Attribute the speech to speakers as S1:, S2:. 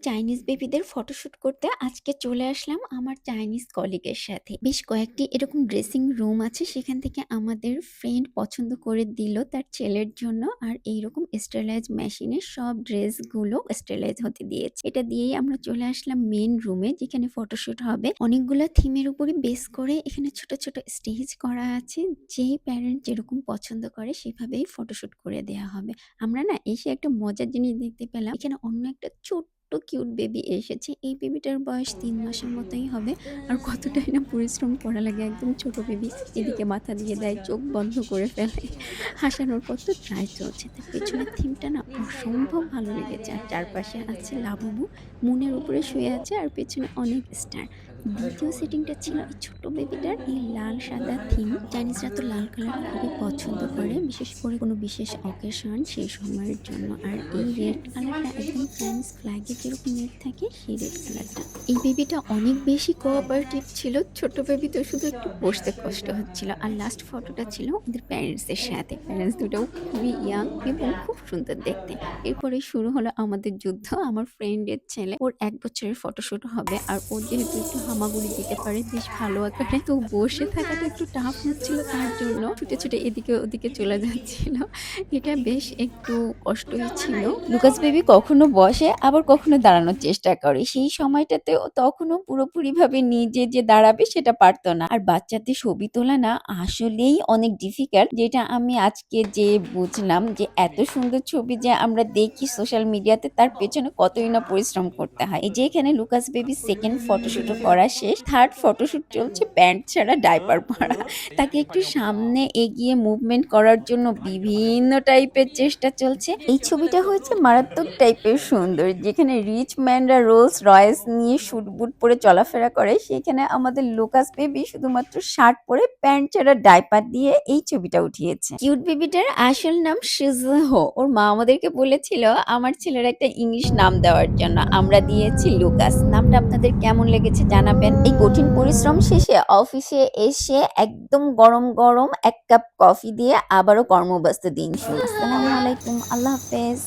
S1: Chinese বেবিদের photoshoot করতে আজকে চলে আসলাম আমার চাইনিজ কলিগের সাথে। বেশ কয়েকটি এরকম ড্রেসিং রুম আছে, সেখান থেকে আমাদের ফ্রেন্ড পছন্দ করে দিল তার ছেলের জন্য। আর এইরকম স্টেলাইজ মেশিনে সব ড্রেসগুলো স্টেলাইজ হতে দিয়েছে। এটা দিয়েই আমরা চলে আসলাম মেন রুমে, যেখানে ফটোশুট হবে। অনেকগুলা থিমের উপরে বেস করে এখানে ছোট ছোট স্টেজ করা আছে। যেই প্যারেন্ট যেরকম পছন্দ করে সেভাবেই ফটোশুট করে দেওয়া হবে। আমরা না এসে একটা মজার জিনিস দেখতে পেলাম। এখানে অন্য একটা ছোট্ট কিউট বেবি এসেছে। এই বেবিটার বয়স ৩ মাসের মতোই হবে। আর কতটাই না পরিশ্রম করা লাগে। একদম ছোট বেবি। এদিকে মাথা দিয়ে দেয়, চোখ বন্ধ করে ফেলে। হাসানোর কত ট্রাই চলছে। তার পেছনের থিমটা না অসম্ভব ভালো লেগেছে। আর চারপাশে আছে লাবুবু, মুনের উপরে শুয়ে আছে আর পেছনে অনেক স্টার। দ্বিতীয় সেটিংটা ছিল এই ছোট্ট বেবিটার এই লাল সাদা থিম। চাইনিজরা তো লাল কালার খুবই পছন্দ করে, বিশেষ করে কোনো বিশেষ অকেশন সেই সময়ের জন্য। আর এই রেড কালারটা একদম ফ্রান্স ফ্ল্যাগের যেরকম রেড থাকে সেই রেড কালারটা। এই বেবিটা অনেক বেশি কোঅপারেটিভ ছিল। ছোট বেবি তো শুধু একটু বসতে কষ্ট হচ্ছিল। আর লাস্ট ফটোটা ছিল ওদের প্যারেন্টসের সাথে। প্যারেন্টস দুটাও খুবই ইয়াং এবং খুব সুন্দর দেখতে। এরপরে শুরু হলো আমাদের যুদ্ধ। আমার ফ্রেন্ডের ছেলে, ওর ১ বছরের ফটোশুট হবে। আর ও যেহেতু একটু হামাগুড়ি দিতে পারে বেশ ভালো আকারে, তো বসে থাকাটা একটু টাফ হচ্ছিল তার জন্য। ছুটে ছুটে এদিকে ওদিকে চলে যাচ্ছিল। এটা বেশ একটু কষ্টই ছিল। লুকাস বেবি কখনো বসে আবার কখনো দাঁড়ানোর চেষ্টা করে। সেই সময়টাতে ও তখনও পুরোপুরিভাবে নিজে যে দাঁড়াবে সেটা পারত না। আর বাচ্চাদের ছবি তোলা না আসলেই অনেক ডিফিকাল্ট, যেটা আমি আজকে যে বুঝলাম যে এত সুন্দর ছবি যে আমরা দেখি সোশ্যাল মিডিয়াতে, তার পেছনে কতই না পরিশ্রম করতে হয়। এই যে এখানে লুকাস বেবি সেকেন্ড ফটোশুট করা শেষ, থার্ড ফটোশুট চলছে প্যান্ট ছাড়া ডাইপার পরা। তাকে একটু সামনে এগিয়ে মুভমেন্ট করার জন্য বিভিন্ন টাইপের চেষ্টা চলছে। এই ছবিটা হয়েছে মারাত্মক টাইপের সুন্দর, যেখানে রিচ ম্যানরা রোলস রয়েস নিয়ে শুট বুট পরে চলাফেরা করে, সেখানে আমাদের লুকাস বেবি শুধুমাত্র শার্ট পরে প্যান্ট ছাড়া ডাইপার দিয়ে এই ছবিটা উঠিয়েছে। কিউট বেবিটার আসল নাম শিজুহো। ওর মা আমাদেরকে বলেছিল আমার ছেলের একটা ইংলিশ নাম দেওয়ার জন্য। আমরা দিয়েছি লুকাস। নামটা আপনাদের কেমন লেগেছে জানাবেন। এই কঠিন পরিশ্রম শেষে অফিসে এসে একদম গরম গরম ১ কাপ কফি দিয়ে আবারও কর্মব্যস্ত দিন শুরু। আসসালামু আলাইকুম, আল্লাহ হাফেজ।